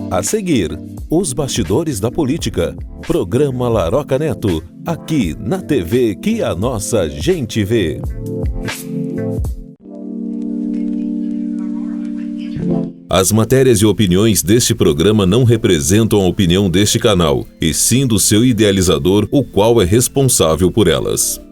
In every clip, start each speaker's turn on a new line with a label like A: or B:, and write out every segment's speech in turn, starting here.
A: A seguir, os bastidores da política. Programa Laroca Neto, aqui na TV que a nossa gente vê. As matérias e opiniões deste programa não representam a opinião deste canal, e sim do seu idealizador, o qual é responsável por elas.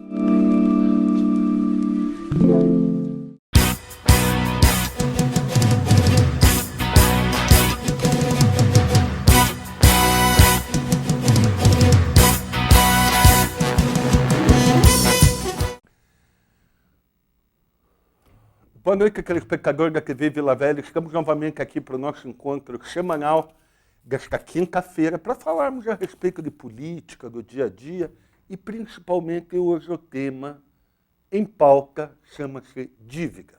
B: Boa noite, telespectador da TV Vila Velha. Estamos novamente aqui para o nosso encontro semanal desta quinta-feira para falarmos a respeito de política, do dia a dia e principalmente hoje o tema em pauta chama-se dívida.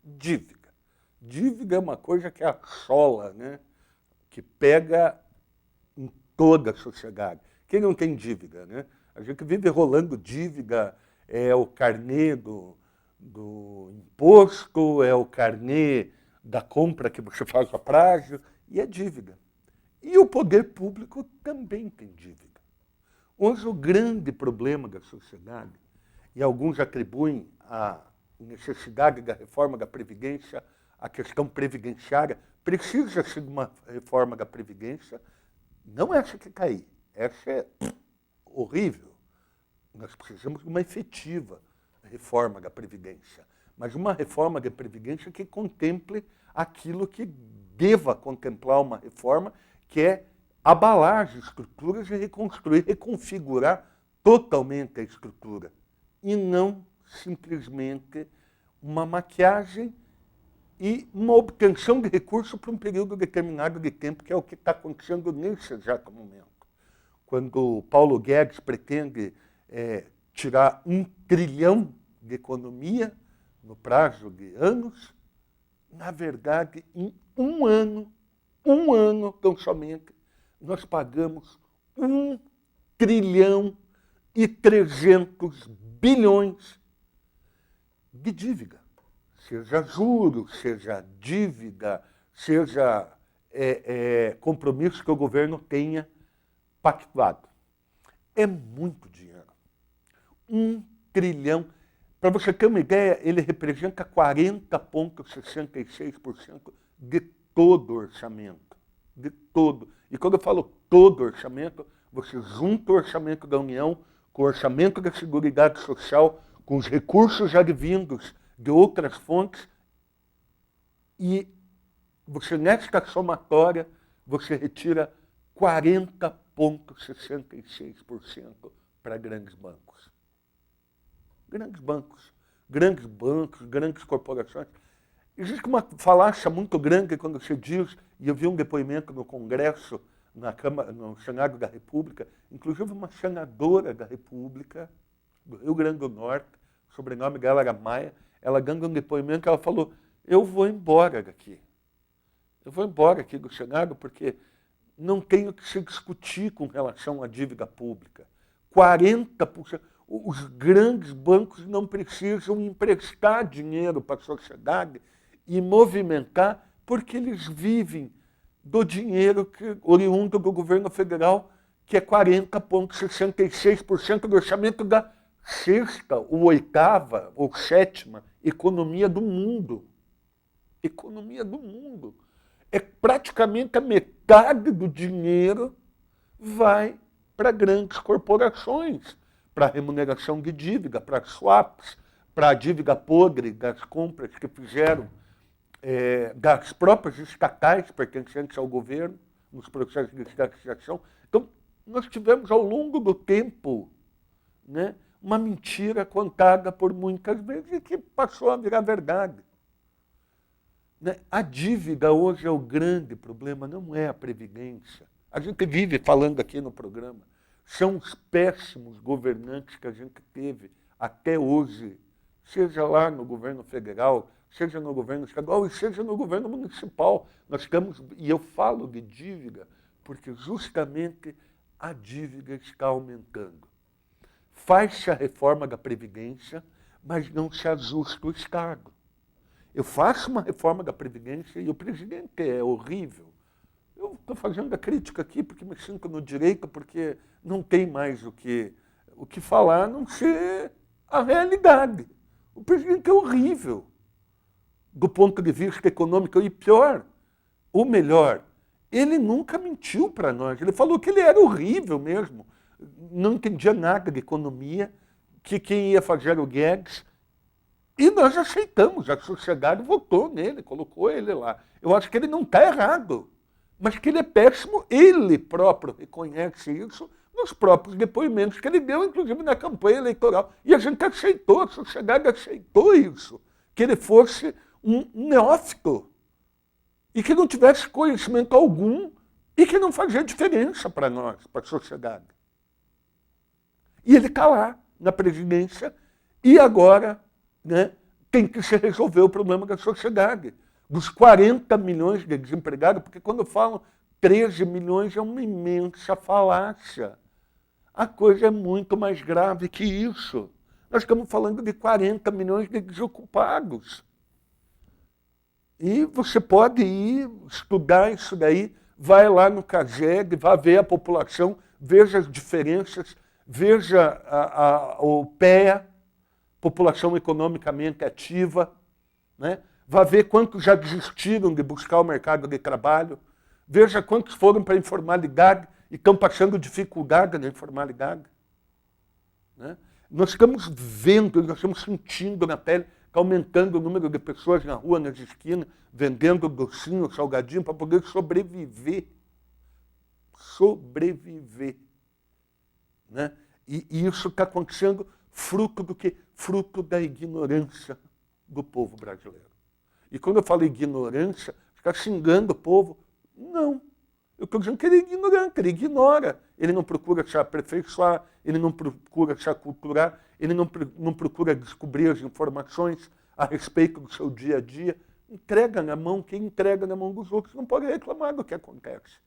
B: Dívida. Dívida é uma coisa que assola, né? Que pega em toda a sociedade. Quem não tem dívida, né? A gente vive rolando dívida, é o carnê do imposto, é o carnê da compra que você faz a prazo, e é dívida. E o poder público também tem dívida. Hoje o grande problema da sociedade, e alguns atribuem a necessidade da reforma da Previdência, a questão previdenciária, precisa-se de uma reforma da Previdência, não essa que cair, essa é horrível. Nós precisamos de uma efetiva reforma da Previdência, mas uma reforma da Previdência que contemple aquilo que deva contemplar uma reforma, que é abalar as estruturas e reconstruir, reconfigurar totalmente a estrutura, e não simplesmente uma maquiagem e uma obtenção de recurso para um período determinado de tempo, que é o que está acontecendo nesse exato momento. Quando o Paulo Guedes pretende tirar 1 trilhão de economia no prazo de anos, na verdade, em um ano tão somente, nós pagamos 1 trilhão e 300 bilhões de dívida. Seja juros, seja dívida, seja compromisso que o governo tenha pactuado. É muito dinheiro. 1 trilhão. Para você ter uma ideia, ele representa 40,66% de todo o orçamento. De todo. E quando eu falo todo o orçamento, você junta o orçamento da União com o orçamento da Seguridade Social, com os recursos advindos de outras fontes, e você, nesta somatória, você retira 40,66% para grandes bancos. Grandes bancos, grandes corporações. Existe uma falácia muito grande quando se diz, e eu vi um depoimento no Congresso, na Câmara, no Senado da República, inclusive uma senadora da República, do Rio Grande do Norte, o sobrenome dela era Maia, ela dando um depoimento, ela falou, eu vou embora daqui. Eu vou embora aqui do Senado porque não tenho que se discutir com relação à dívida pública. 40%. Os grandes bancos não precisam emprestar dinheiro para a sociedade e movimentar, porque eles vivem do dinheiro oriundo do governo federal, que é 40,66% do orçamento da sexta, ou oitava, ou sétima economia do mundo. Economia do mundo. É praticamente a metade do dinheiro vai para grandes corporações, para remuneração de dívida, para swaps, para a dívida podre das compras que fizeram das próprias estatais pertencentes ao governo, nos processos de estatização. Então, nós tivemos ao longo do tempo, né, uma mentira contada por muitas vezes e que passou a virar verdade. Né? A dívida hoje é o grande problema, não é a Previdência. A gente vive falando aqui no programa. São os péssimos governantes que a gente teve até hoje, seja lá no governo federal, seja no governo estadual e seja no governo municipal. Nós estamos, e eu falo de dívida, porque justamente a dívida está aumentando. Faz-se a reforma da Previdência, mas não se ajusta o Estado. Eu faço uma reforma da Previdência e o presidente é horrível. estou fazendo a crítica aqui porque me sinto no direito, porque não tem mais o que falar, a não ser a realidade. O presidente é horrível do ponto de vista econômico e pior, ou melhor, ele nunca mentiu para nós. Ele falou que ele era horrível mesmo, não entendia nada de economia, que quem ia fazer era o Guedes. E nós aceitamos, a sociedade votou nele, colocou ele lá. Eu acho que ele não está errado, mas que ele é péssimo, ele próprio reconhece isso nos próprios depoimentos que ele deu, inclusive na campanha eleitoral. E a gente aceitou, a sociedade aceitou isso, que ele fosse um neófito e que não tivesse conhecimento algum e que não fazia diferença para nós, para a sociedade. E ele está lá na presidência e agora, né, tem que se resolver o problema da sociedade. Dos 40 milhões de desempregados, porque quando falam 13 milhões é uma imensa falácia. A coisa é muito mais grave que isso. Nós estamos falando de 40 milhões de desocupados. E você pode ir estudar isso daí, vai lá no CAGED, vai ver a população, veja as diferenças, veja o PEA, população economicamente ativa, né? Vai ver quantos já desistiram de buscar o mercado de trabalho, veja quantos foram para a informalidade e estão passando dificuldade na informalidade. Né? Nós estamos vendo, nós estamos sentindo na pele, está aumentando o número de pessoas na rua, nas esquinas, vendendo docinho, salgadinho, para poder sobreviver. Sobreviver. Né? E isso está acontecendo fruto do quê? Fruto da ignorância do povo brasileiro. E quando eu falo ignorância, ficar xingando o povo, não. Eu estou dizendo que ele é ignorante, ele ignora. Ele não procura se aperfeiçoar, ele não procura se aculturar, ele não procura descobrir as informações a respeito do seu dia a dia. Entrega na mão, quem entrega na mão dos outros não pode reclamar do que acontece.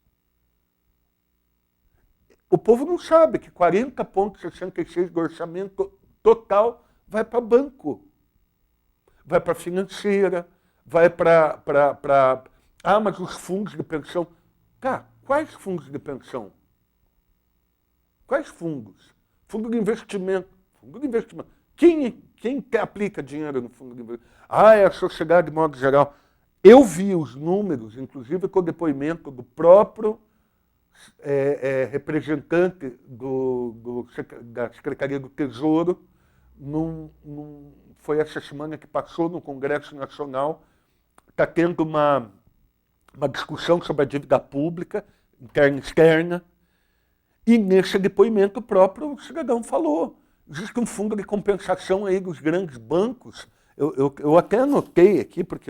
B: O povo não sabe que 40,66% do orçamento total vai para banco, vai para financeira, vai para... mas os fundos de pensão... Cara, quais fundos de pensão? Quais fundos? Fundo de investimento. Fundo de investimento. Quem aplica dinheiro no fundo de investimento? É a sociedade de modo geral. Eu vi os números, inclusive com o depoimento do próprio representante da Secretaria do Tesouro, foi essa semana que passou no Congresso Nacional, está tendo uma discussão sobre a dívida pública, interna e externa, e nesse depoimento próprio o cidadão falou, existe um fundo de compensação aí dos grandes bancos, eu até anotei aqui, porque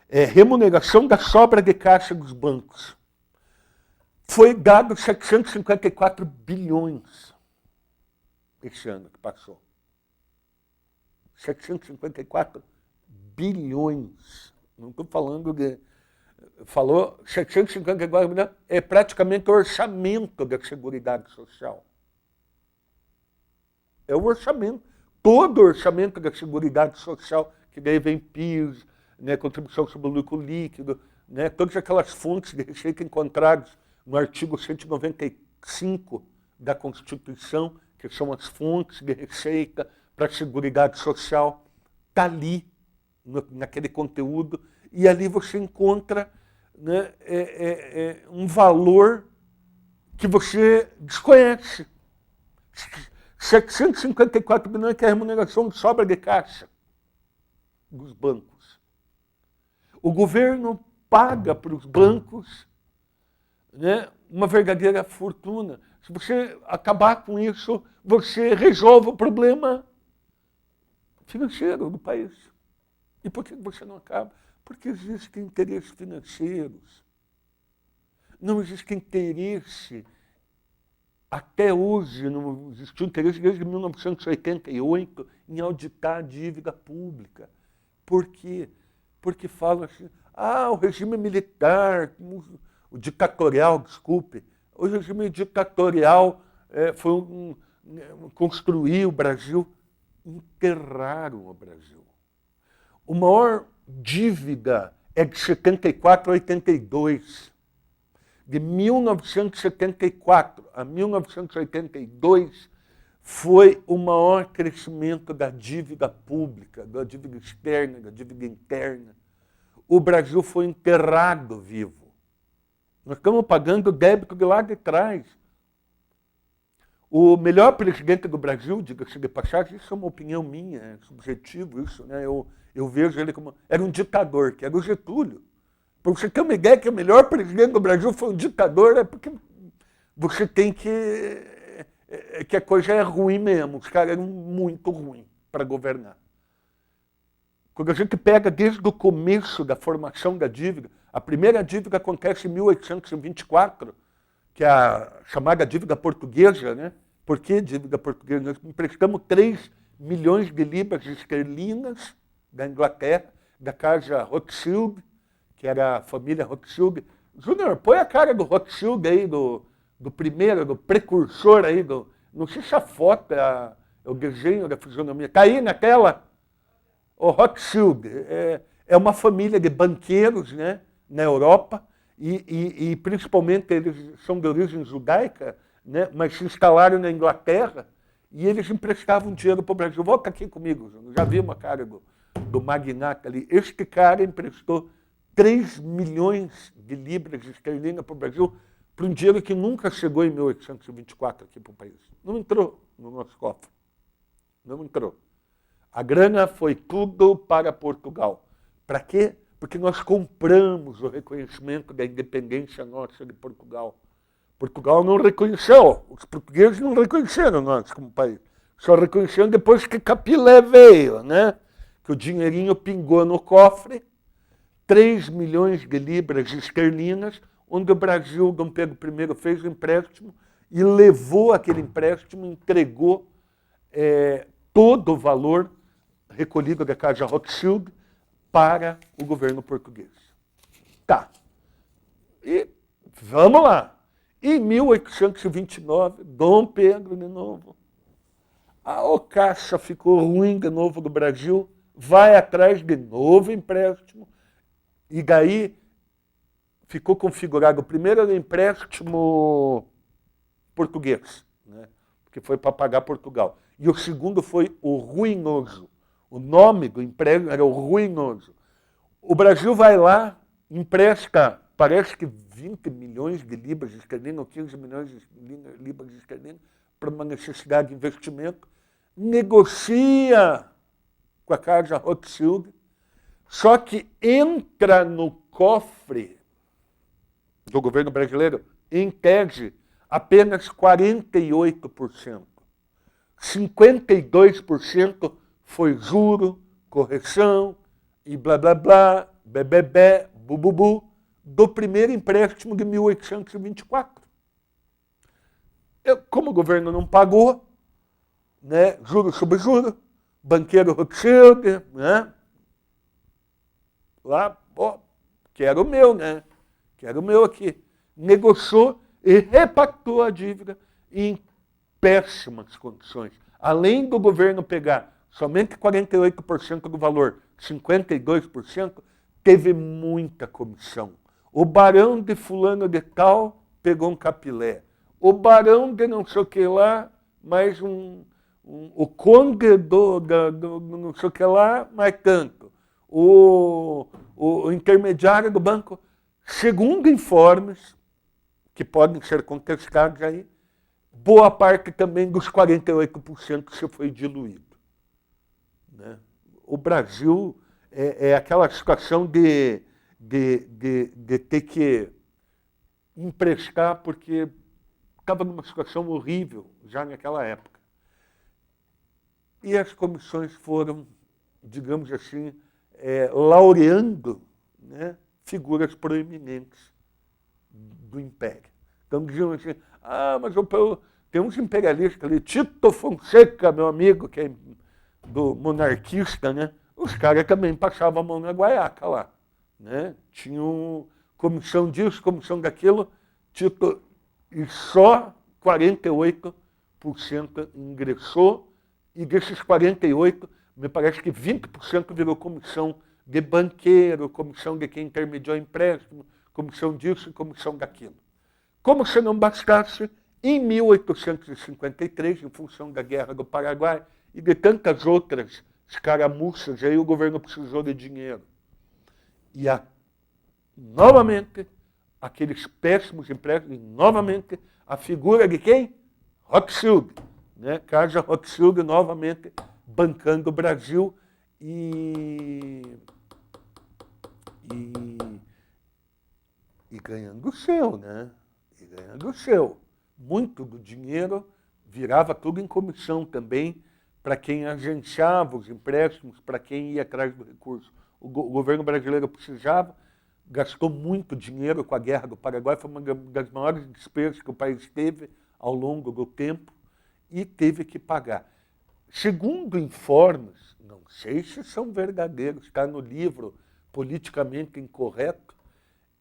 B: remuneração da sobra de caixa dos bancos. Foi dado 754 bilhões esse ano que passou. 754 bilhões. Não estou falando de... Falou 754 bilhões, é praticamente o orçamento da Seguridade Social. É o orçamento. Todo o orçamento da Seguridade Social, que daí vem PIS, né, contribuição sobre o lucro líquido, né, todas aquelas fontes de receita encontradas no artigo 195 da Constituição, que são as fontes de receita para a Seguridade Social, está ali, naquele conteúdo, e ali você encontra, né, um valor que você desconhece. 754 bilhões que é a remuneração de sobra de caixa dos bancos. O governo paga para os bancos, né, uma verdadeira fortuna. Se você acabar com isso, você resolve o problema financeiro do país. E por que você não acaba? Porque existem interesses financeiros. Não existe interesse, até hoje, não existiu interesse desde 1988 em auditar a dívida pública. Por quê? Porque falam assim, o regime militar, o ditatorial, desculpe, o regime ditatorial construiu o Brasil, enterraram o Brasil. A maior dívida é de 74 a 82. De 1974 a 1982 foi o maior crescimento da dívida pública, da dívida externa, da dívida interna. O Brasil foi enterrado vivo. Nós estamos pagando o débito de lá de trás. O melhor presidente do Brasil, diga-se de passagem, isso é uma opinião minha, é subjetivo isso, né? Eu vejo ele como... Era um ditador, que era o Getúlio. Para você ter uma ideia que o melhor presidente do Brasil foi um ditador, é porque você tem que a coisa é ruim mesmo. Os caras eram muito ruins para governar. Quando a gente pega desde o começo da formação da dívida, a primeira dívida acontece em 1824, que é a chamada dívida portuguesa, né? Por que dívida portuguesa? Nós emprestamos 3 milhões de libras esterlinas da Inglaterra, da casa Rothschild, que era a família Rothschild. Júnior, põe a cara do Rothschild aí, do primeiro, do precursor aí, não sei se a foto é o desenho da fisionomia. Está aí na tela? O Rothschild é uma família de banqueiros, né, na Europa, e principalmente eles são de origem judaica, né, mas se instalaram na Inglaterra e eles emprestavam dinheiro para o Brasil. Volta aqui comigo, Júnior. Já vi uma cara do magnata ali. Este cara emprestou 3 milhões de libras esterlinas para o Brasil, para um dinheiro que nunca chegou em 1824 aqui para o país. Não entrou no nosso cofre. Não entrou. A grana foi tudo para Portugal. Para quê? Porque nós compramos o reconhecimento da independência nossa de Portugal. Portugal não reconheceu, os portugueses não reconheceram nós como país. Só reconheceram depois que Capilé veio, né? Que o dinheirinho pingou no cofre, 3 milhões de libras esterlinas, onde o Brasil, Dom Pedro I, fez o empréstimo e levou aquele empréstimo, entregou todo o valor recolhido da casa Rothschild para o governo português. Tá. E vamos lá. Em 1829, Dom Pedro de novo, o caixa ficou ruim de novo do Brasil, vai atrás de novo empréstimo, e daí ficou configurado. O primeiro era o empréstimo português, né, que foi para pagar Portugal. E o segundo foi o ruinoso. O nome do empréstimo era o ruinoso. O Brasil vai lá, empresta, parece que 20 milhões de libras esterlinas, ou 15 milhões de libras esterlinas, para uma necessidade de investimento, negocia com a casa Rothschild, só que entra no cofre do governo brasileiro, em tese, apenas 48%. 52% foi juro, correção e blá, blá, blá, bebê, bububu, do primeiro empréstimo de 1824. Como o governo não pagou, né, juro sobre juro, banqueiro Rothschild, né, lá, quero o meu, né, quero o meu aqui, negociou e repactou a dívida em péssimas condições. Além do governo pegar somente 48% do valor, 52%, teve muita comissão. O barão de fulano de tal pegou um capilé. O barão de não sei o que lá, mais o conde do não sei o que lá, mais tanto. O intermediário do banco, segundo informes, que podem ser contestados aí, boa parte também dos 48% se foi diluído. Né? O Brasil é aquela situação de ter que emprestar, porque estava numa situação horrível já naquela época. E as comissões foram, digamos assim, laureando, né, figuras proeminentes do Império. Então diziam assim, mas tem uns imperialistas ali, Tito Fonseca, meu amigo, que é do monarquista, né? Os caras também passavam a mão na guaiaca lá. Né? Tinham comissão disso, comissão daquilo, Tito, e só 48% ingressou, e desses 48%, me parece que 20% virou comissão de banqueiro, comissão de quem intermediou empréstimo, comissão disso e comissão daquilo. Como se não bastasse, em 1853, em função da Guerra do Paraguai e de tantas outras escaramuças, aí o governo precisou de dinheiro. E novamente, aqueles péssimos empréstimos, e novamente a figura de quem? Rothschild. Né? Casa Rothschild novamente bancando o Brasil e ganhando o seu, né? E ganhando o seu. Muito do dinheiro virava tudo em comissão também para quem agenciava os empréstimos, para quem ia atrás do recurso. O governo brasileiro precisava, gastou muito dinheiro com a Guerra do Paraguai, foi uma das maiores despesas que o país teve ao longo do tempo e teve que pagar. Segundo informes, não sei se são verdadeiros, está no livro Politicamente Incorreto,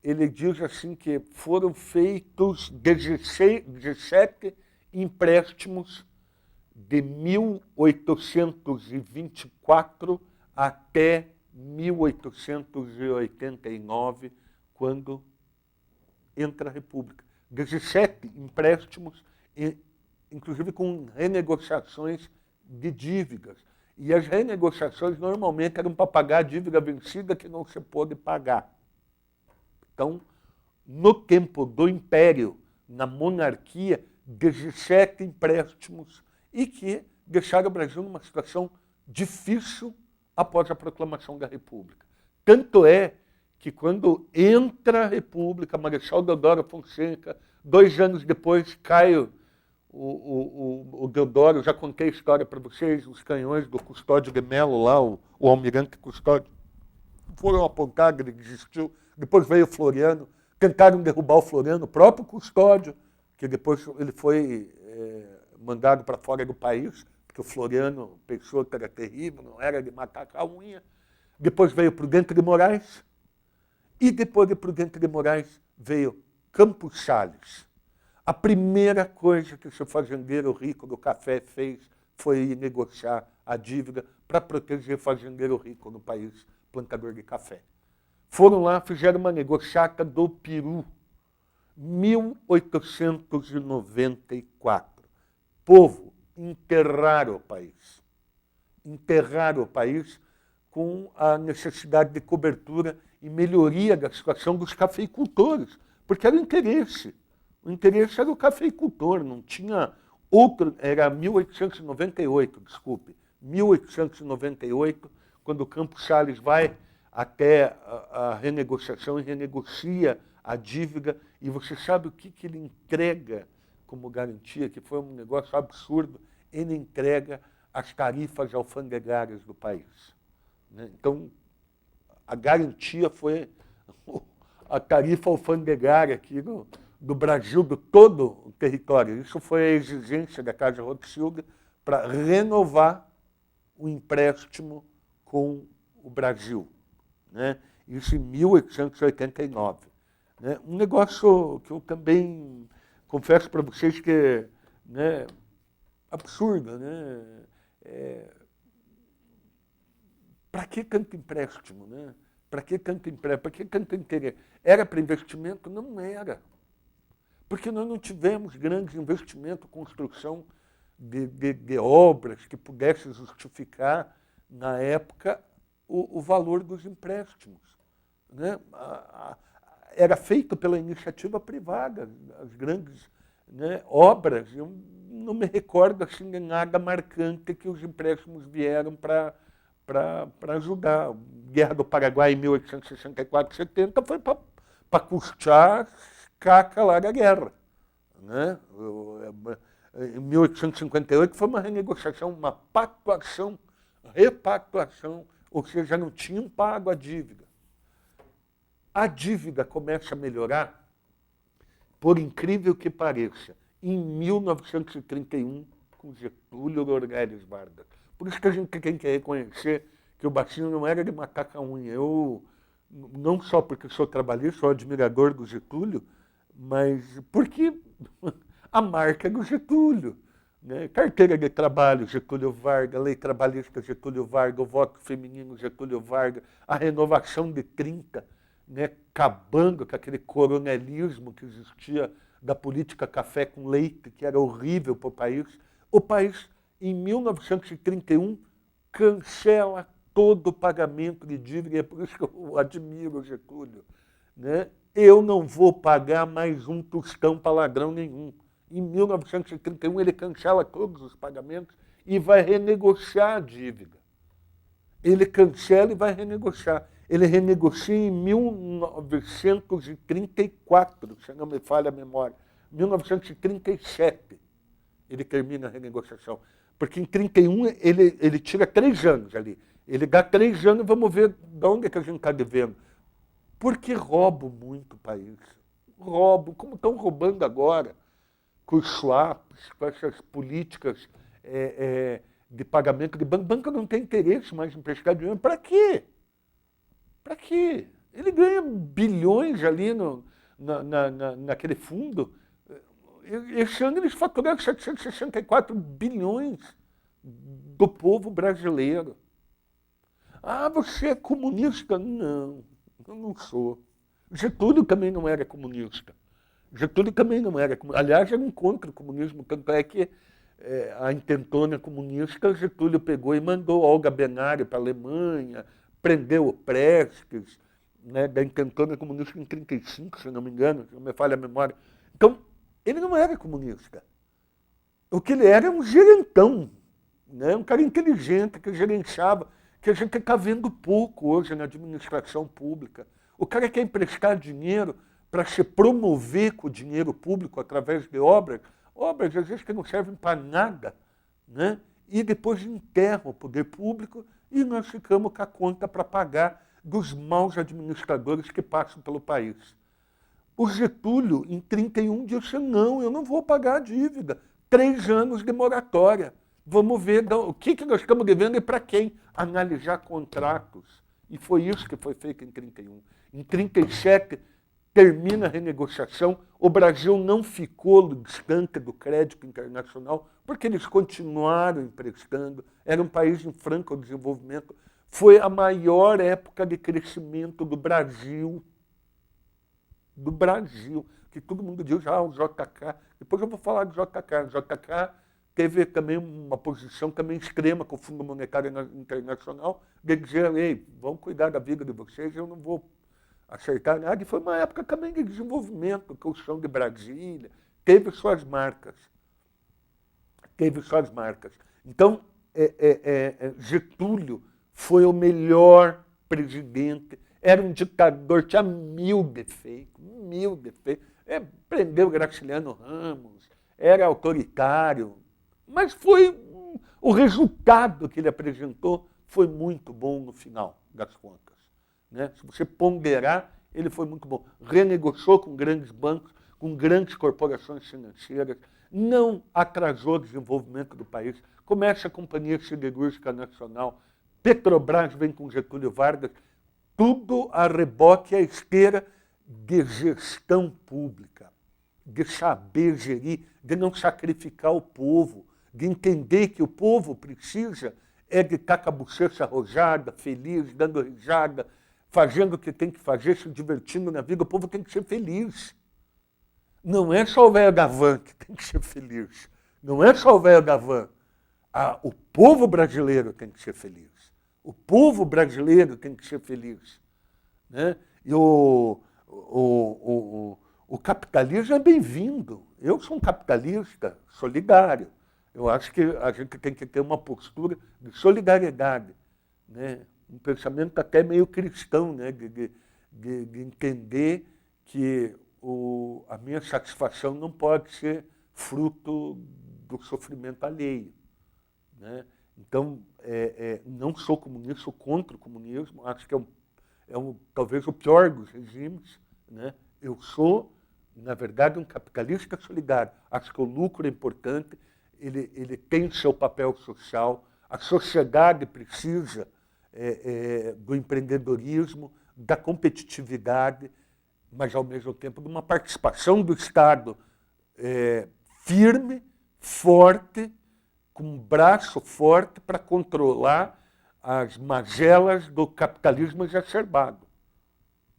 B: ele diz assim que foram feitos 17 empréstimos de 1824 até 1889, quando entra a República. 17 empréstimos, inclusive com renegociações de dívidas. E as renegociações normalmente eram para pagar a dívida vencida que não se pôde pagar. Então, no tempo do Império, na monarquia, 17 empréstimos e que deixaram o Brasil numa situação difícil após a proclamação da República. Tanto é que quando entra a República, Marechal Deodoro Fonseca, 2 anos depois cai o Deodoro, já contei a história para vocês, os canhões do Custódio de Mello lá, o almirante Custódio, foram apontados, ele desistiu. Depois veio o Floriano, tentaram derrubar o Floriano, o próprio Custódio, que depois ele foi mandado para fora do país, porque o Floriano pensou que era terrível, não era de matar a unha. Depois veio Prudente de Moraes, e depois de Prudente de Moraes veio Campos Salles. A primeira coisa que o seu fazendeiro rico do café fez foi negociar a dívida para proteger o fazendeiro rico no país, plantador de café. Foram lá, fizeram uma negociata do Peru, 1894. Povo, enterraram o país. Enterraram o país com a necessidade de cobertura e melhoria da situação dos cafeicultores, porque era o interesse. O interesse era o cafeicultor, não tinha outro, era 1898, desculpe, 1898, quando o Campos Salles vai até a renegociação e renegocia a dívida, e você sabe o que ele entrega como garantia, que foi um negócio absurdo, ele entrega as tarifas alfandegárias do país. Né? Então, a garantia foi a tarifa alfandegária aqui do Brasil, de todo o território. Isso foi a exigência da Casa Rothschild para renovar o empréstimo com o Brasil. Né? Isso em 1889. Né? Um negócio que eu também confesso para vocês que é, né, absurdo. Né? Para que tanto empréstimo? Né? Para que tanto empréstimo? Para que tanto interesse? Era para investimento? Não era. Porque nós não tivemos grandes investimentos, construção de obras que pudessem justificar, na época, o valor dos empréstimos. Né? Era feito pela iniciativa privada, as grandes, né, obras. Eu não me recordo assim, de nada marcante que os empréstimos vieram para ajudar. A Guerra do Paraguai em 1864-70 foi para custear caca lá da guerra. Né? Em 1858 foi uma renegociação, uma pactuação, repactuação, ou seja, não tinham pago a dívida. A dívida começa a melhorar, por incrível que pareça, em 1931, com Getúlio Dornelles Vargas. Por isso que a gente tem que reconhecer que o baixinho não era de matar a unha. Eu, não só porque sou trabalhista, sou admirador do Getúlio, mas porque a marca é do Getúlio. né? Carteira de trabalho, Getúlio Vargas, lei trabalhista, Getúlio Vargas, o voto feminino, Getúlio Vargas, a renovação de 30, né? Acabando com aquele coronelismo que existia da política café com leite, que era horrível para o país. O país, em 1931, cancela todo o pagamento de dívida, é por isso que eu admiro o Getúlio, né? Eu não vou pagar mais um tostão para ladrão nenhum. Em 1931, ele cancela todos os pagamentos e vai renegociar a dívida. Ele cancela e vai renegociar. Ele renegocia em 1934, se não me falha a memória. 1937, ele termina a renegociação. Porque em 31 ele tira 3 anos ali. Ele dá 3 anos, vamos ver de onde é que a gente está devendo. Porque roubo muito o país. Roubo, como estão roubando agora, com os swaps, com essas políticas de pagamento de banco. O banco não tem interesse mais em prestar dinheiro. Para quê? Para quê? Ele ganha bilhões ali naquele fundo. Esse ano eles faturaram 764 bilhões do povo brasileiro. Ah, você é comunista? Não, eu não sou. Getúlio também não era comunista. Getúlio também não era comunista. Aliás, era um contra o comunismo, tanto é que a intentona comunista, Getúlio pegou e mandou Olga Benário para a Alemanha, prendeu o Prestes, né, da intentona comunista em 1935, se não me engano, se não me falha a memória. Então, ele não era comunista. O que ele era um gerentão, né, um cara inteligente que gerenciava, que a gente está vendo pouco hoje na administração pública. O cara quer emprestar dinheiro para se promover com o dinheiro público através de obras às vezes que não servem para nada, né? E depois enterram o poder público e nós ficamos com a conta para pagar dos maus administradores que passam pelo país. O Getúlio, em 1931, disse, não, eu não vou pagar a dívida. 3 anos de moratória. Vamos ver o que nós estamos devendo e para quem. Analisar contratos. E foi isso que foi feito em 1931. Em 1937, termina a renegociação, o Brasil não ficou distante do crédito internacional, porque eles continuaram emprestando, era um país em franco desenvolvimento. Foi a maior época de crescimento do Brasil, que todo mundo diz, o JK, depois eu vou falar do JK. O JK teve também uma posição também extrema com o Fundo Monetário Internacional, de dizer, ei, vamos cuidar da vida de vocês, eu não vou acertar nada. E foi uma época também de desenvolvimento, que o chão de Brasília teve suas marcas. Então, Getúlio foi o melhor presidente, era um ditador, tinha 1000 defeitos, prendeu Graciliano Ramos, era autoritário, mas foi o resultado que ele apresentou foi muito bom no final das contas. Né? Se você ponderar, ele foi muito bom. Renegociou com grandes bancos, com grandes corporações financeiras, não atrasou o desenvolvimento do país. Começa a Companhia Siderúrgica Nacional, Petrobras vem com Getúlio Vargas, tudo a reboque à esteira de gestão pública, de saber gerir, de não sacrificar o povo, de entender que o povo precisa de estar com a bochecha arrojada, feliz, dando risada, fazendo o que tem que fazer, se divertindo na vida. O povo tem que ser feliz. Não é só o velho Gavan que tem que ser feliz. Não é só o velho Gavan. O povo brasileiro tem que ser feliz. O povo brasileiro tem que ser feliz. Né? E o capitalismo é bem-vindo. Eu sou um capitalista solidário. Eu acho que a gente tem que ter uma postura de solidariedade, né? Um pensamento até meio cristão, né? de entender que a minha satisfação não pode ser fruto do sofrimento alheio. Né? Então, não sou comunista, sou contra o comunismo, acho que talvez o pior dos regimes. Né? Eu sou, na verdade, um capitalista solidário. Acho que o lucro é importante, ele tem seu papel social, a sociedade precisa do empreendedorismo, da competitividade, mas, ao mesmo tempo, de uma participação do Estado firme, forte, com um braço forte para controlar as mazelas do capitalismo exacerbado.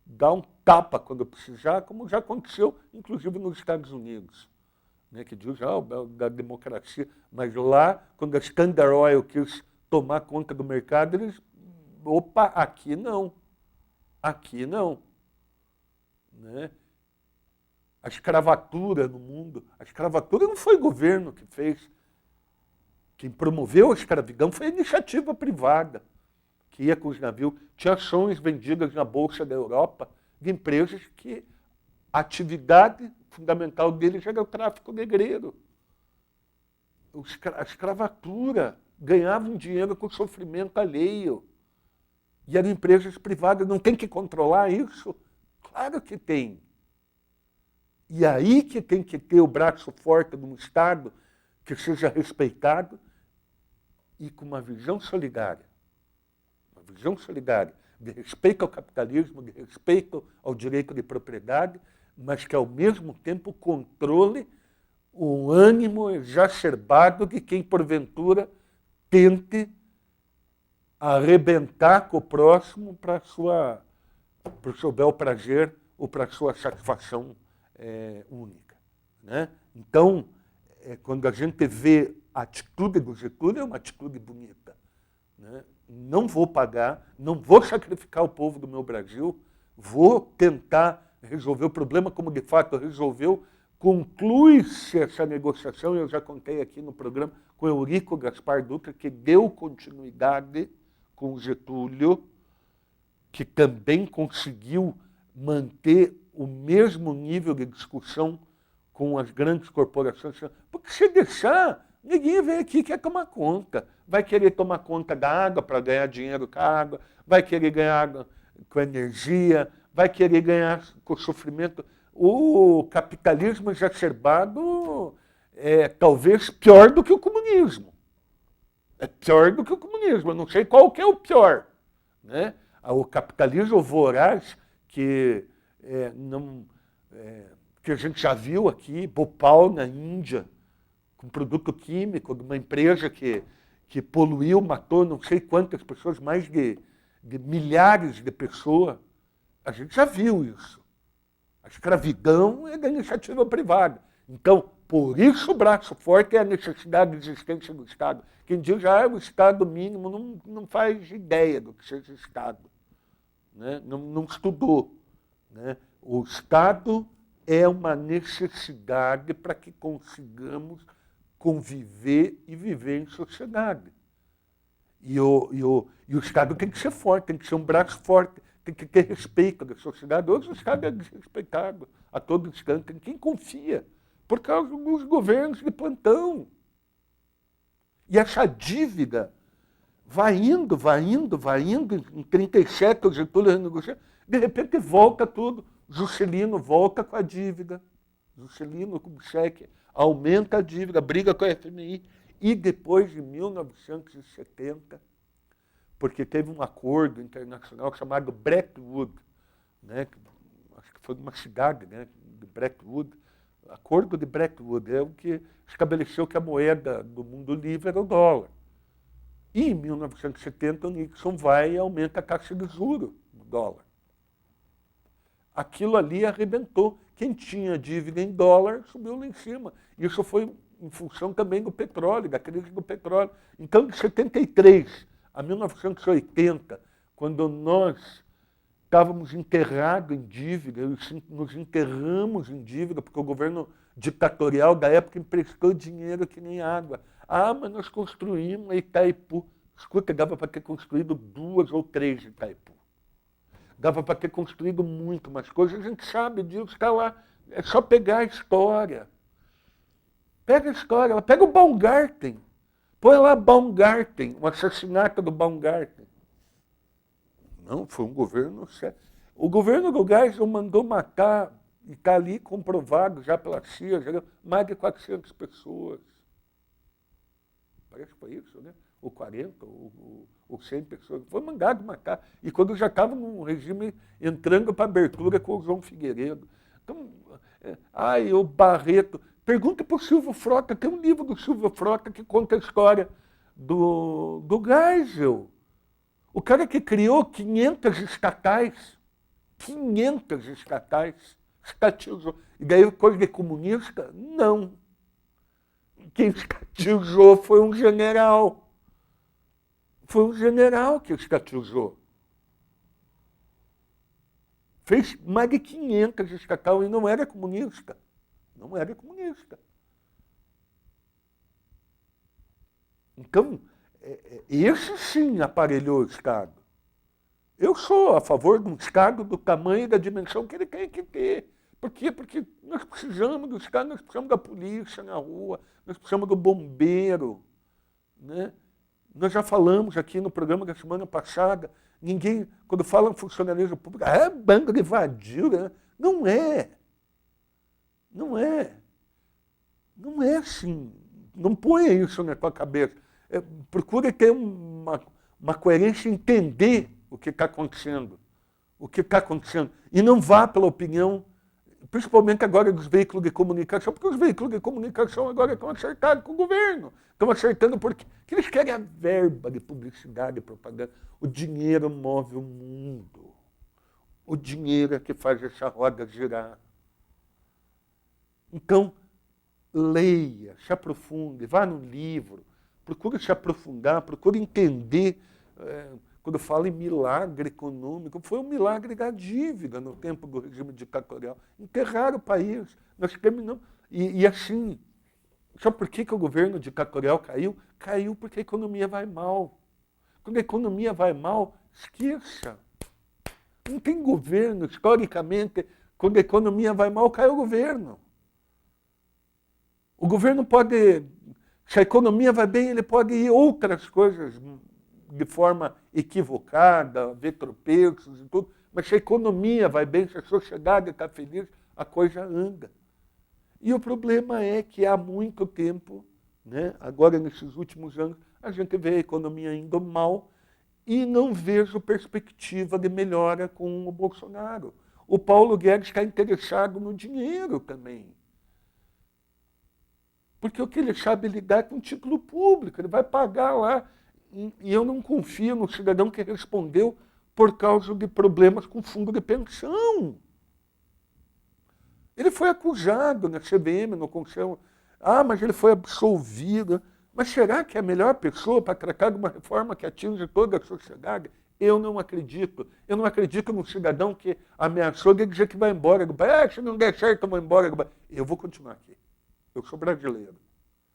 B: Dá um tapa quando precisar, como já aconteceu, inclusive nos Estados Unidos, né, que diz da democracia. Mas lá, quando a Standard Oil quis tomar conta do mercado, eles, opa, aqui não. Aqui não. Né? A escravatura no mundo, a escravatura não foi o governo que fez. Quem promoveu a escravidão foi a iniciativa privada, que ia com os navios. Tinha ações vendidas na Bolsa da Europa de empresas que a atividade fundamental deles era o tráfico negreiro. A escravatura ganhava um dinheiro com sofrimento alheio. E eram empresas privadas. Não tem que controlar isso? Claro que tem. E aí que tem que ter o braço forte de um Estado que seja respeitado e com uma visão solidária. Uma visão solidária de respeito ao capitalismo, de respeito ao direito de propriedade, mas que, ao mesmo tempo, controle o ânimo exacerbado de quem, porventura, tente arrebentar com o próximo para o seu bel prazer ou para a sua satisfação única. Né? Então, quando a gente vê a atitude do Getúlio, é uma atitude bonita. Né? Não vou pagar, não vou sacrificar o povo do meu Brasil, vou tentar resolver o problema como de fato resolveu. Conclui-se essa negociação, eu já contei aqui no programa, com Eurico Gaspar Dutra, que deu continuidade com o Getúlio, que também conseguiu manter o mesmo nível de discussão com as grandes corporações. Porque se deixar, ninguém vem aqui e quer tomar conta. Vai querer tomar conta da água para ganhar dinheiro com a água, vai querer ganhar água com energia, vai querer ganhar com o sofrimento. O capitalismo exacerbado é talvez pior do que o comunismo. É pior do que o comunismo. Eu não sei qual que é o pior. Né? O capitalismo voraz, que a gente já viu aqui, Bhopal, na Índia, com produto químico de uma empresa que poluiu, matou não sei quantas pessoas, mais de milhares de pessoas. A gente já viu isso. A escravidão é da iniciativa privada. Então, por isso o braço forte é a necessidade de existência do Estado. Quem diz o Estado mínimo não faz ideia do que seja Estado. Né? Não estudou. Né? O Estado é uma necessidade para que consigamos conviver e viver em sociedade. E o Estado tem que ser forte, tem que ser um braço forte, tem que ter respeito da sociedade. Hoje o Estado é desrespeitado a todo instante. Quem confia? Por causa dos governos de plantão. E essa dívida vai indo. Em 1937, o Getúlio renegociou. De repente volta tudo. Juscelino volta com a dívida. Juscelino Kubitschek aumenta a dívida, briga com a FMI. E depois de 1970, porque teve um acordo internacional chamado Bretton Woods, né? Acho que foi uma cidade, né? De Bretton Woods. O acordo de Bretton Woods é o que estabeleceu que a moeda do mundo livre era o dólar. E em 1970 o Nixon vai e aumenta a taxa de juros do dólar. Aquilo ali arrebentou. Quem tinha dívida em dólar subiu lá em cima. Isso foi em função também do petróleo, da crise do petróleo. Então, de 73 a 1980, quando nós estávamos enterrados em dívida, nos enterramos em dívida, porque o governo ditatorial da época emprestou dinheiro que nem água. Ah, mas nós construímos a Itaipu. Escuta, dava para ter construído 2 ou 3 Itaipu. Dava para ter construído muito mais coisas. A gente sabe disso, está lá. É só pegar a história. Pega a história, pega o Baumgarten. Põe lá Baumgarten, o assassinato do Baumgarten. Não, foi um governo sério. O governo do Geisel mandou matar, e está ali comprovado já pela CIA, já mais de 400 pessoas. Parece que foi isso, né? Ou 40, ou 100 pessoas. Foi mandado matar. E quando já estava num regime entrando para abertura com o João Figueiredo. Então, o Barreto Pergunta para o Silvio Frota, tem um livro do Silvio Frota que conta a história do Geisel. O cara que criou 500 estatais, estatizou. E daí coisa de comunista? Não. Quem estatizou foi um general. Foi um general que estatizou. Fez mais de 500 estatais e não era comunista. Não era comunista. Então, esse sim aparelhou o Estado. Eu sou a favor de um Estado do tamanho e da dimensão que ele tem que ter. Por quê? Porque nós precisamos do Estado, nós precisamos da polícia na rua, nós precisamos do bombeiro. Né? Nós já falamos aqui no programa da semana passada, ninguém, quando fala em funcionalismo público, é bando de vadio, né? Não é. Não é. Não é assim. Não ponha isso na tua cabeça. Procure ter uma coerência e entender o que está acontecendo. O que está acontecendo. E não vá pela opinião, principalmente agora dos veículos de comunicação, porque os veículos de comunicação agora estão acertados com o governo. Estão acertando porque eles querem a verba de publicidade e propaganda. O dinheiro move o mundo. O dinheiro é que faz essa roda girar. Então, leia, se aprofunde, vá no livro, procure se aprofundar, procure entender. Quando fala em milagre econômico, foi um milagre da dívida no tempo do regime ditatorial. Enterraram o país. Nós terminamos. E assim, sabe por que o governo ditatorial caiu? Caiu porque a economia vai mal. Quando a economia vai mal, esqueça. Não tem governo, historicamente, quando a economia vai mal, cai o governo. O governo pode, se a economia vai bem, ele pode ir outras coisas de forma equivocada, ver tropeços e tudo, mas se a economia vai bem, se a sociedade está feliz, a coisa anda. E o problema é que há muito tempo, né, agora nesses últimos anos, a gente vê a economia indo mal e não vejo perspectiva de melhora com o Bolsonaro. O Paulo Guedes está interessado no dinheiro também. Porque o que ele sabe lidar é com título público, ele vai pagar lá. E eu não confio no cidadão que respondeu por causa de problemas com fundo de pensão. Ele foi acusado na CVM, no Conselho. Mas ele foi absolvido. Mas será que é a melhor pessoa para tratar de uma reforma que atinge toda a sociedade? Eu não acredito. Eu não acredito no cidadão que ameaçou de dizer que vai embora. Se não der certo, eu vou embora. Eu vou continuar aqui. Eu sou brasileiro.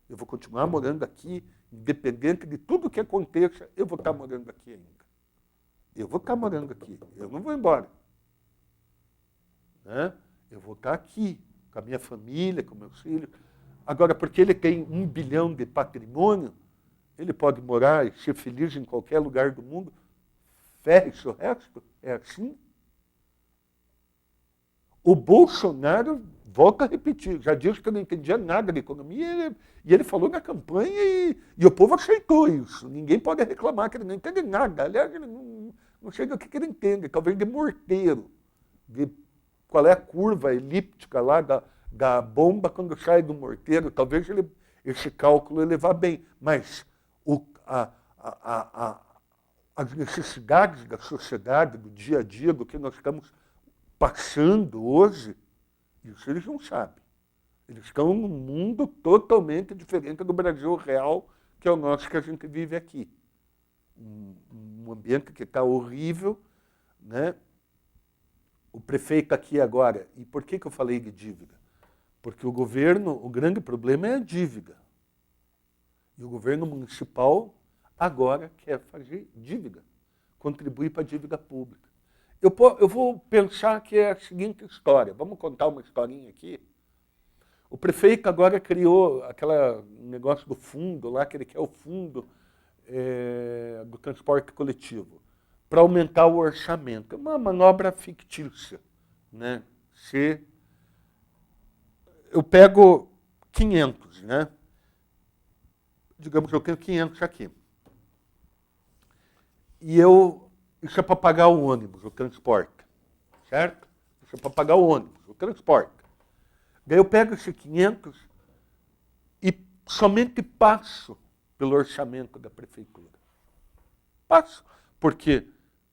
B: Eu vou continuar morando aqui, independente de tudo que aconteça, eu vou estar morando aqui ainda. Eu vou estar morando aqui. Eu não vou embora. Né? Eu vou estar aqui, com a minha família, com meus filhos. Agora, porque ele tem 1 bilhão de patrimônio, ele pode morar e ser feliz em qualquer lugar do mundo. Ferre-se o resto. É assim. O Bolsonaro, volto a repetir, já disse que eu não entendia nada de economia, e ele falou na campanha e o povo aceitou isso. Ninguém pode reclamar que ele não entende nada. Aliás, ele não sei do que ele entende, talvez de morteiro, de qual é a curva elíptica lá da bomba quando sai do morteiro. Talvez esse cálculo ele vá bem, mas as necessidades da sociedade, do dia a dia, do que nós estamos passando hoje, isso eles não sabem. Eles estão num mundo totalmente diferente do Brasil real, que é o nosso que a gente vive aqui. Um ambiente que está horrível, né? O prefeito aqui agora, e por que eu falei de dívida? Porque o governo, o grande problema é a dívida. E o governo municipal agora quer fazer dívida, contribuir para a dívida pública. Eu vou pensar que é a seguinte história. Vamos contar uma historinha aqui. O prefeito agora criou aquele negócio do fundo lá, que ele quer o fundo do transporte coletivo, para aumentar o orçamento. É uma manobra fictícia. Né? Eu pego 500, né? Digamos que eu tenho 500 aqui. E isso é para pagar o ônibus, o transporte, certo? Isso é para pagar o ônibus, o transporte. Daí eu pego esses 500, e somente passo pelo orçamento da prefeitura. Passo. Porque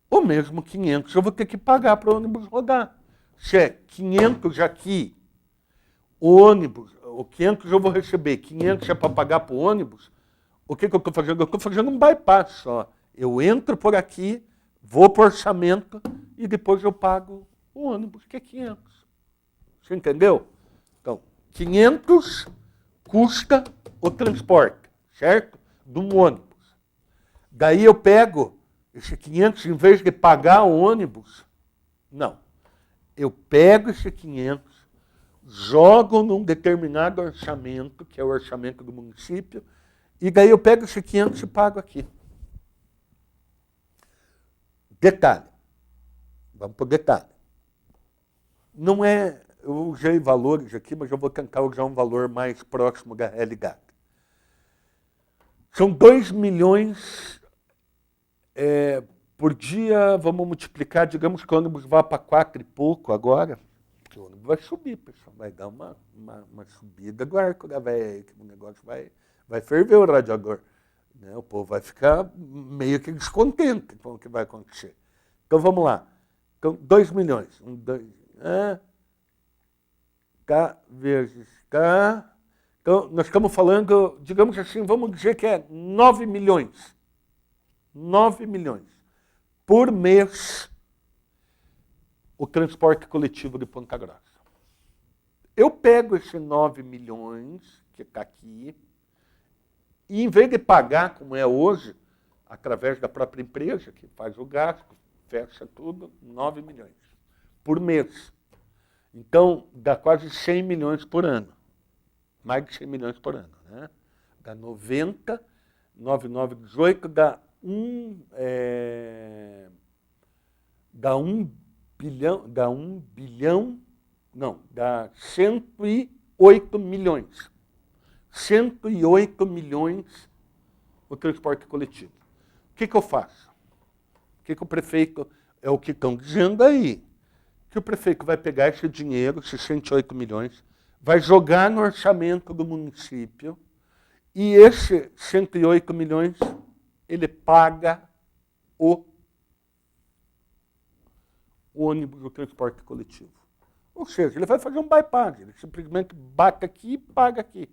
B: o mesmo 500 eu vou ter que pagar para o ônibus rodar. Se é 500 aqui, o ônibus, o 500 eu vou receber, 500 é para pagar para o ônibus, o que eu estou fazendo? Eu estou fazendo um bypass só. Eu entro por aqui, vou para o orçamento e depois eu pago o ônibus, que é 500. Você entendeu? Então, 500 custa o transporte, certo? De um ônibus. Daí eu pego esse 500, em vez de pagar o ônibus, não. Eu pego esse 500, jogo num determinado orçamento, que é o orçamento do município, e daí eu pego esse 500 e pago aqui. Detalhe. Vamos para o detalhe. Não é... Eu usei valores aqui, mas eu vou tentar usar um valor mais próximo da realidade. São 2 milhões por dia, vamos multiplicar, digamos que o ônibus vá para 4 e pouco agora, o ônibus vai subir, pessoal, vai dar uma subida do arco da véia, que o negócio vai ferver o radiador. Né? O povo vai ficar meio que descontente com o que vai acontecer. Então vamos lá. Então, 2 milhões. K vezes K. Então, nós estamos falando, digamos assim, vamos dizer que é 9 milhões. 9 milhões por mês o transporte coletivo de Ponta Grossa. Eu pego esse 9 milhões que está aqui e, em vez de pagar, como é hoje, através da própria empresa, que faz o gasto, fecha tudo, 9 milhões por mês. Então, dá quase 100 milhões por ano. Mais de 100 milhões por ano. Né? Dá 90, 9918, dá 1 bilhão, não, dá 108 milhões. 108 milhões o transporte coletivo. O que eu faço? O que o prefeito, é o que estão dizendo aí, que o prefeito vai pegar esse dinheiro, esses 108 milhões, vai jogar no orçamento do município e esse 108 milhões ele paga o ônibus, o transporte coletivo. Ou seja, ele vai fazer um bypass, ele simplesmente bate aqui e paga aqui,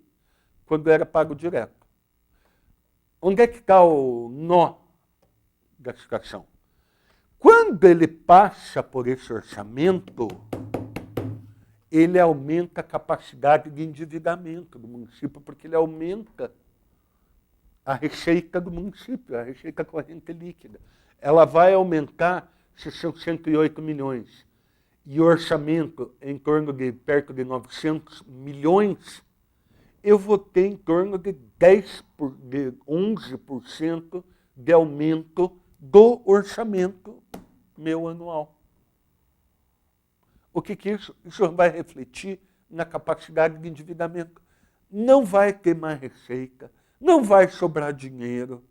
B: quando era pago direto. Onde é que está o nó da situação? Quando ele passa por esse orçamento, ele aumenta a capacidade de endividamento do município, porque ele aumenta a receita do município, a receita corrente líquida. Ela vai aumentar, se são 108 milhões, e o orçamento em torno de perto de 900 milhões, eu vou ter em torno de 11% de aumento do orçamento meu anual. O que é isso? Isso vai refletir na capacidade de endividamento. Não vai ter mais receita, não vai sobrar dinheiro,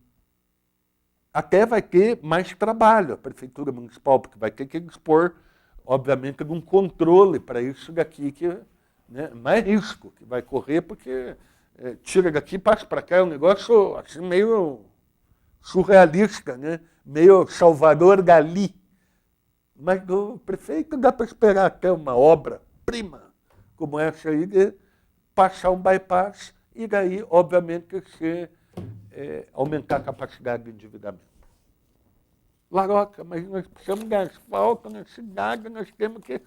B: até vai ter mais trabalho a Prefeitura Municipal, porque vai ter que dispor, obviamente, de um controle para isso daqui, que né, mais risco que vai correr, porque tira daqui e passa para cá, é um negócio assim, meio surrealista, né? Meio Salvador Dalí. Mas do prefeito dá para esperar até uma obra-prima como essa aí, de passar um bypass e daí, obviamente, aumentar a capacidade de endividamento. Laroca, mas nós precisamos de asfalto na cidade, nós temos que...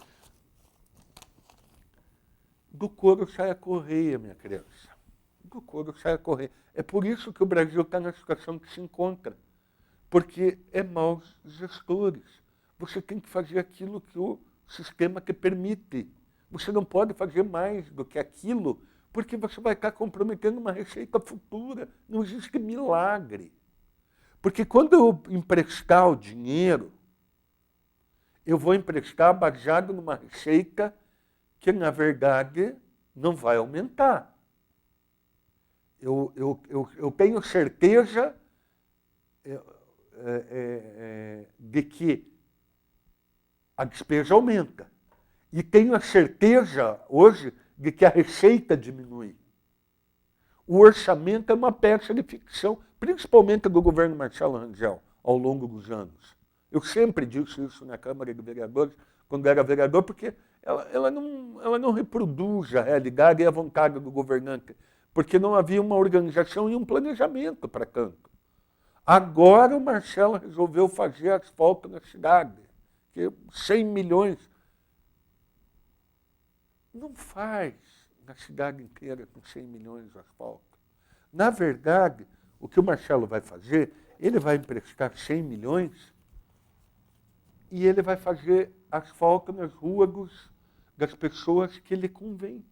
B: Do couro sai a correia, minha criança. Do couro sai a correia. É por isso que o Brasil está na situação que se encontra. Porque é maus gestores. Você tem que fazer aquilo que o sistema te permite. Você não pode fazer mais do que aquilo, porque você vai estar comprometendo uma receita futura. Não existe milagre. Porque quando eu emprestar o dinheiro, eu vou emprestar baseado numa receita que, na verdade, não vai aumentar. Eu tenho certeza de que a despesa aumenta. E tenho a certeza, hoje, de que a receita diminui. O orçamento é uma peça de ficção, principalmente do governo Marcelo Rangel, ao longo dos anos. Eu sempre disse isso na Câmara de Vereadores, quando era vereador, porque ela não reproduz a realidade e a vontade do governante, porque não havia uma organização e um planejamento para tanto. Agora o Marcelo resolveu fazer asfalto na cidade, que 100 milhões. Não faz na cidade inteira com 100 milhões de asfalto. Na verdade, o que o Marcelo vai fazer, ele vai emprestar 100 milhões e ele vai fazer asfalto nas ruas das pessoas que lhe convém.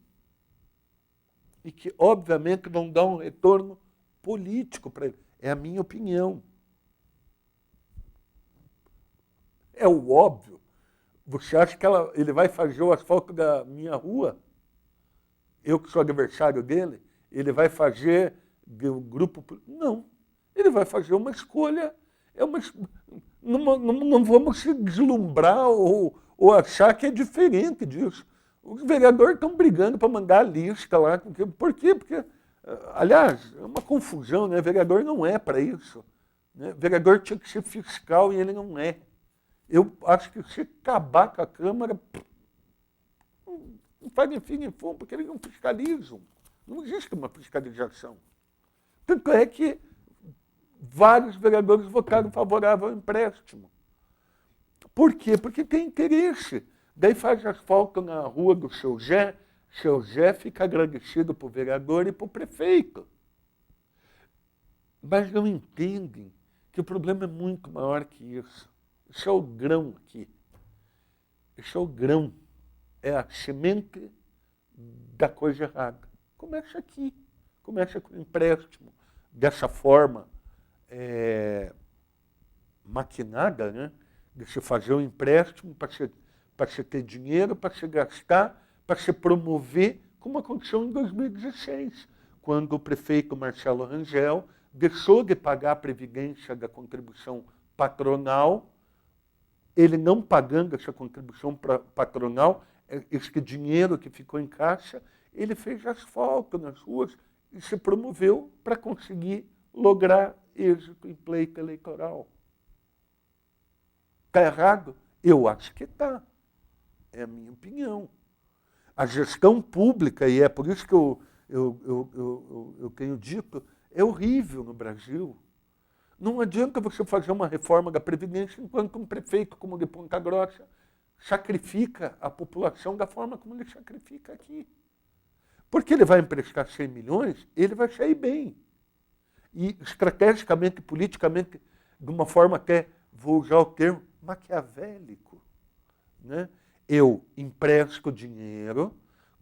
B: E que, obviamente, vão dar um retorno político para ele. É a minha opinião. É o óbvio. Você acha que ele vai fazer o asfalto da minha rua? Eu que sou adversário dele? Ele vai fazer do grupo... Não. Ele vai fazer uma escolha. Não vamos se deslumbrar ou achar que é diferente disso. Os vereadores estão brigando para mandar a lista lá. Por quê? Porque, aliás, é uma confusão, né? Vereador não é para isso. Né? Vereador tinha que ser fiscal e ele não é. Eu acho que se acabar com a Câmara, não faz nem fim nem fundo, porque eles não fiscalizam. Não existe uma fiscalização. Tanto é que vários vereadores votaram favorável ao empréstimo. Por quê? Porque tem interesse. Daí faz asfalto na rua do seu Zé fica agradecido para o vereador e para o prefeito. Mas não entendem que o problema é muito maior que isso. Isso é o grão aqui. Isso é o grão. É a semente da coisa errada. Começa aqui. Começa com o empréstimo. Dessa forma maquinada, né? De se fazer um empréstimo para se ter dinheiro, para se gastar, para se promover, como aconteceu em 2016, quando o prefeito Marcelo Rangel deixou de pagar a previdência da contribuição patronal. Ele não pagando essa contribuição patronal, esse dinheiro que ficou em caixa, ele fez asfalto nas ruas e se promoveu para conseguir lograr êxito em pleito eleitoral. Está errado? Eu acho que está. É a minha opinião. A gestão pública, e é por isso que eu tenho dito, é horrível no Brasil. Não adianta você fazer uma reforma da Previdência enquanto um prefeito como o de Ponta Grossa sacrifica a população da forma como ele sacrifica aqui. Porque ele vai emprestar 100 milhões, ele vai sair bem. E estrategicamente, politicamente, de uma forma até, vou usar o termo, maquiavélico. Né? Eu empresto dinheiro,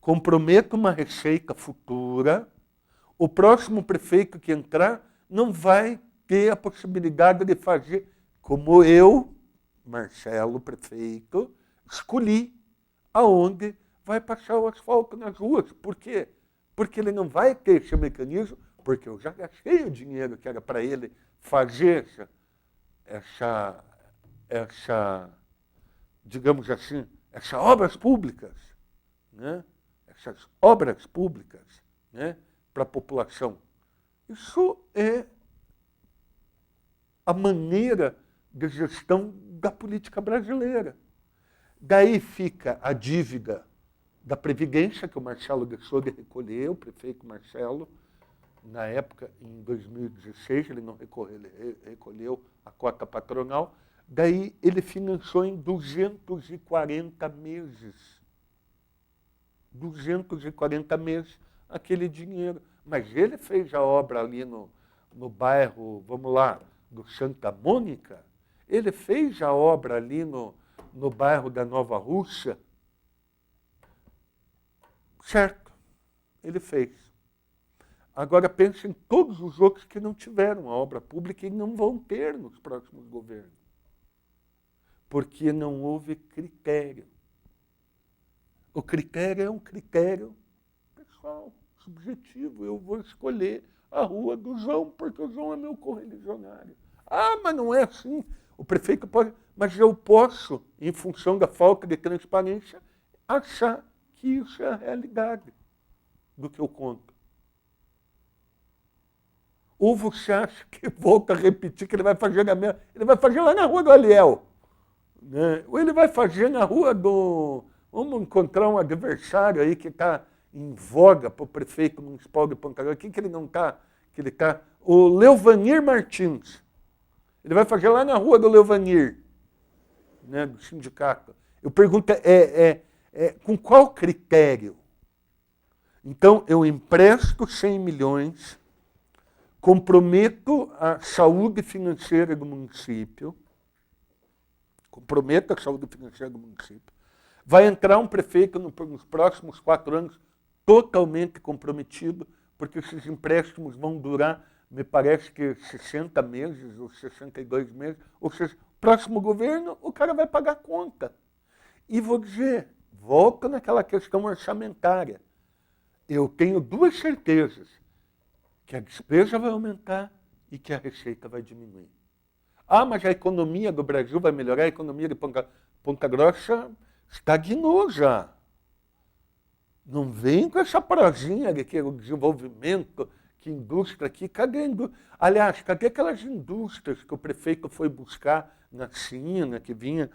B: comprometo uma receita futura, o próximo prefeito que entrar não vai ter a possibilidade de fazer como eu, Marcelo, prefeito, escolhi aonde vai passar o asfalto nas ruas. Por quê? Porque ele não vai ter esse mecanismo, porque eu já gastei o dinheiro que era para ele fazer digamos assim, essas obras públicas, né? Essas obras públicas, né? Para a população. Isso é a maneira de gestão da política brasileira. Daí fica a dívida da Previdência, que o Marcelo deixou de recolher, o prefeito Marcelo, na época, em 2016, ele não recolheu a cota patronal, daí ele financiou em 240 meses. 240 meses aquele dinheiro. Mas ele fez a obra ali no bairro, vamos lá, do Santa Mônica, ele fez a obra ali no bairro da Nova Rússia. Certo, ele fez. Agora pense em todos os outros que não tiveram a obra pública e não vão ter nos próximos governos. Porque não houve critério. O critério é um critério pessoal, subjetivo. Eu vou escolher a rua do João, porque o João é meu correligionário. Ah, mas não é assim. O prefeito pode... Mas eu posso, em função da falta de transparência, achar que isso é a realidade do que eu conto. Ou você acha que, volta a repetir, que ele vai fazer na mesma... Ele vai fazer lá na Rua do Aliel. Né? Ou ele vai fazer na Rua do... Vamos encontrar um adversário aí que está em voga para o prefeito municipal de Ponta Grossa. Quem que ele não está? Que ele está? O Leovanir Martins. Ele vai fazer lá na Rua do Leovanir, né, do sindicato. Eu pergunto, com qual critério? Então, eu empresto 100 milhões, comprometo a saúde financeira do município, vai entrar um prefeito nos próximos 4 anos totalmente comprometido, porque esses empréstimos vão durar, me parece que 60 meses ou 62 meses, ou seja, próximo governo o cara vai pagar a conta. E vou dizer, volta naquela questão orçamentária. Eu tenho 2 certezas, que a despesa vai aumentar e que a receita vai diminuir. Ah, mas a economia do Brasil vai melhorar, a economia de Ponta Grossa estagnou já. Não vem com essa prosinha de que o desenvolvimento, que indústria aqui, cadê? Aliás, cadê aquelas indústrias que o prefeito foi buscar na China, que vinha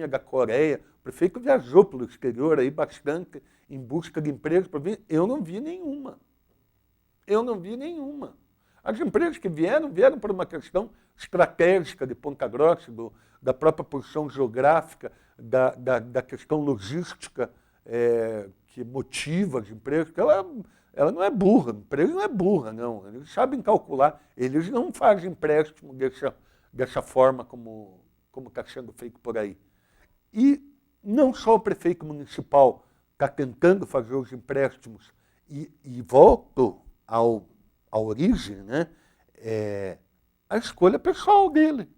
B: da Coreia? O prefeito viajou pelo exterior aí bastante em busca de empresas para vir. Eu não vi nenhuma. As empresas que vieram por uma questão estratégica de Ponta Grossa, da própria posição geográfica, da questão logística, que motiva as empresas, porque ela não é burra, a empresa não é burra, não. Eles sabem calcular, eles não fazem empréstimo dessa forma como está sendo feito por aí. E não só o prefeito municipal está tentando fazer os empréstimos, e volto à origem, né? A escolha pessoal dele.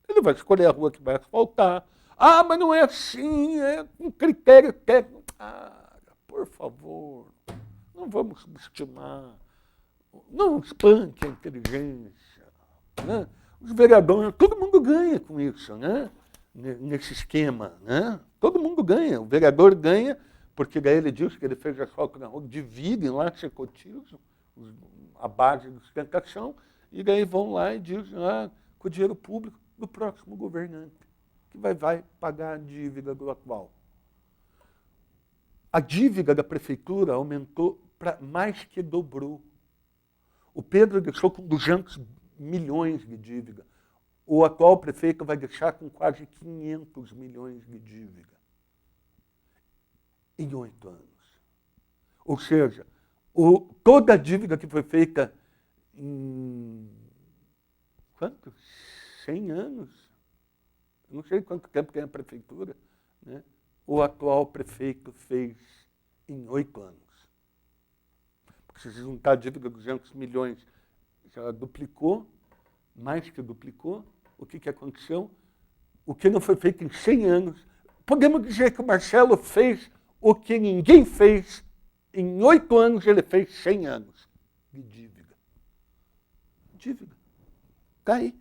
B: Ele vai escolher a rua que vai asfaltar. Ah, mas não é assim, é um critério técnico. Ah, por favor, não vamos subestimar. Não espanque a inteligência. Né? Os vereadores, todo mundo ganha com isso, né? Nesse esquema. Né? Todo mundo ganha. O vereador ganha, porque daí ele diz que ele fez asfalto na rua, dividem lá, se cotizam, a base de sustentação, e daí vão lá e dizem com o dinheiro público do próximo governante, que vai pagar a dívida do atual. A dívida da prefeitura aumentou para mais que dobrou. O Pedro deixou com 200 milhões de dívida. O atual prefeito vai deixar com quase 500 milhões de dívida. Em 8 anos. Ou seja, toda a dívida que foi feita em 100 anos? Eu não sei quanto tempo tem a prefeitura, né? O atual prefeito fez em 8 anos. Porque se juntar a dívida de 200 milhões, já duplicou, mais que duplicou. O que aconteceu? O que não foi feito em 100 anos. Podemos dizer que o Marcelo fez o que ninguém fez. Em 8 anos ele fez 100 anos de dívida. Dívida. Está aí.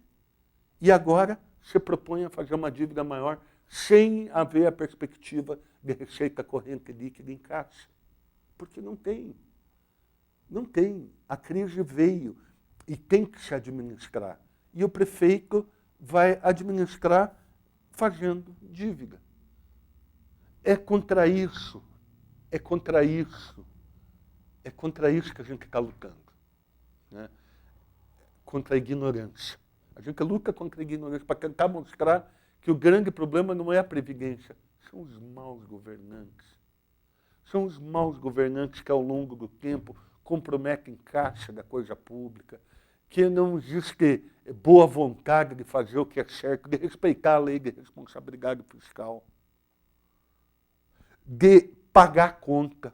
B: E agora se propõe a fazer uma dívida maior sem haver a perspectiva de receita corrente líquida em caixa. Porque não tem. Não tem. A crise veio e tem que se administrar. E o prefeito vai administrar fazendo dívida. É contra isso que a gente está lutando. Né? Contra a ignorância. A gente luta contra a ignorância para tentar mostrar que o grande problema não é a Previdência, são os maus governantes. São os maus governantes que, ao longo do tempo, comprometem caixa da coisa pública, que não existe boa vontade de fazer o que é certo, de respeitar a lei de responsabilidade fiscal, de pagar a conta,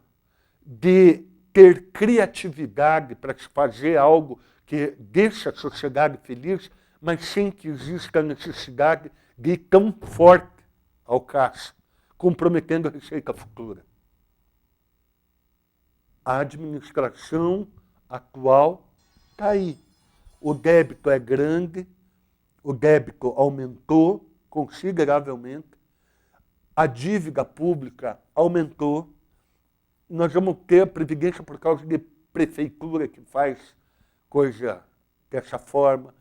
B: de ter criatividade para fazer algo que deixa a sociedade feliz, mas sem que exista a necessidade de ir tão forte ao caixa, comprometendo a receita futura. A administração atual está aí. O débito é grande, o débito aumentou consideravelmente, a dívida pública aumentou, nós vamos ter a Previdência por causa de prefeitura que faz coisa dessa forma,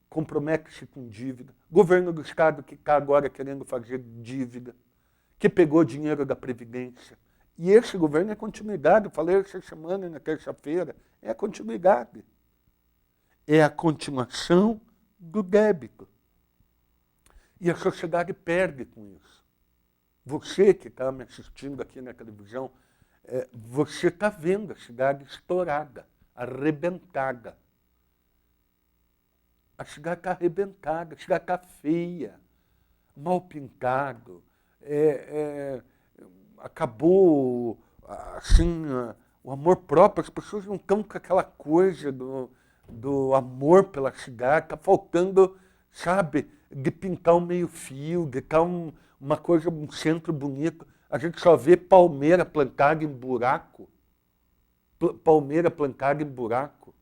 B: compromete-se com dívida. Governo do Estado que está agora querendo fazer dívida, que pegou dinheiro da Previdência. E esse governo é continuidade. Eu falei essa semana, na terça-feira, é a continuidade. É a continuação do débito. E a sociedade perde com isso. Você que está me assistindo aqui na televisão, você está vendo a cidade estourada, arrebentada. A cidade está arrebentada, a cidade está feia, mal pintado. Acabou assim, o amor próprio, as pessoas não estão com aquela coisa do amor pela cidade, está faltando, sabe, de pintar um meio-fio, de estar uma coisa, um centro bonito. A gente só vê palmeira plantada em buraco. Palmeira plantada em buraco.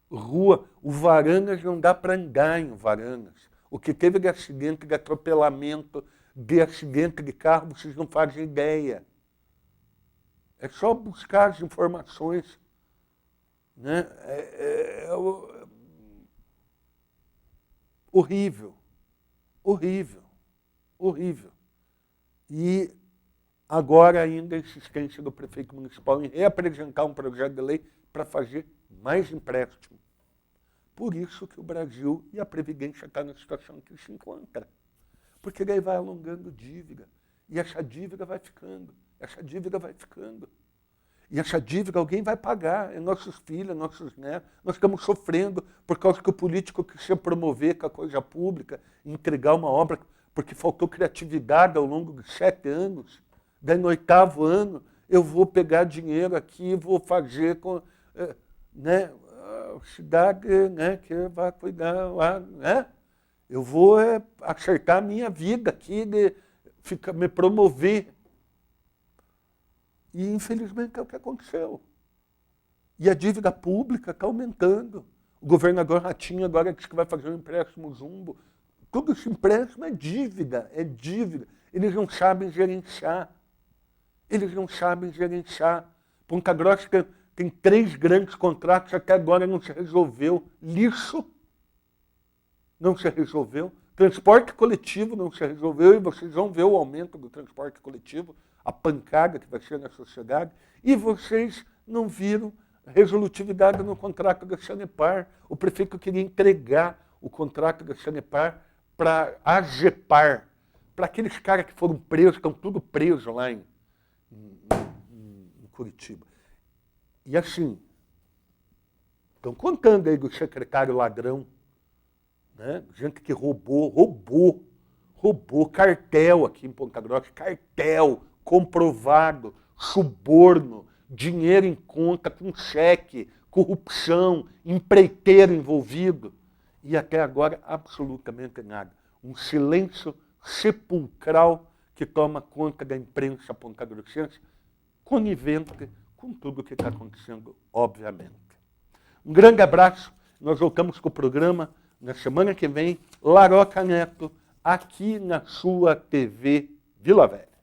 B: Rua, o Varandas não dá para andar em Varandas. O que teve de acidente, de atropelamento, de acidente de carro, vocês não fazem ideia. É só buscar as informações. Né? Horrível. Horrível. Horrível. E agora ainda a insistência do prefeito municipal em reapresentar um projeto de lei para fazer mais empréstimo. Por isso que o Brasil e a Previdência estão na situação que se encontra. Porque daí vai alongando dívida. E essa dívida vai ficando. Essa dívida vai ficando. E essa dívida alguém vai pagar. É nossos filhos, nossos netos. Nós estamos sofrendo por causa que o político quis se promover com a coisa pública, entregar uma obra, porque faltou criatividade ao longo de 7 anos. Daí no 8º ano eu vou pegar dinheiro aqui e vou fazer com... né, a cidade, né, que vai cuidar lá, né? Eu vou acertar a minha vida aqui, me promover. E, infelizmente, é o que aconteceu. E a dívida pública está aumentando. O governador Ratinho agora diz que vai fazer um empréstimo jumbo. Tudo esse empréstimo é dívida, é dívida. Eles não sabem gerenciar. Eles não sabem gerenciar. Ponta Grossa tem 3 grandes contratos, até agora não se resolveu. Lixo não se resolveu. Transporte coletivo não se resolveu, e vocês vão ver o aumento do transporte coletivo, a pancada que vai ser na sociedade, e vocês não viram resolutividade no contrato da Sanepar. O prefeito queria entregar o contrato da Sanepar para a AGEPAR, para aqueles caras que foram presos, estão tudo presos lá em Curitiba. E assim, estão contando aí do secretário ladrão, né? Gente que roubou cartel aqui em Ponta Grossa, cartel comprovado, suborno, dinheiro em conta com cheque, corrupção, empreiteiro envolvido. E até agora absolutamente nada. Um silêncio sepulcral que toma conta da imprensa pontagrossense, conivente com tudo o que está acontecendo, obviamente. Um grande abraço. Nós voltamos com o programa na semana que vem, Laroca Neto, aqui na sua TV Vila Velha.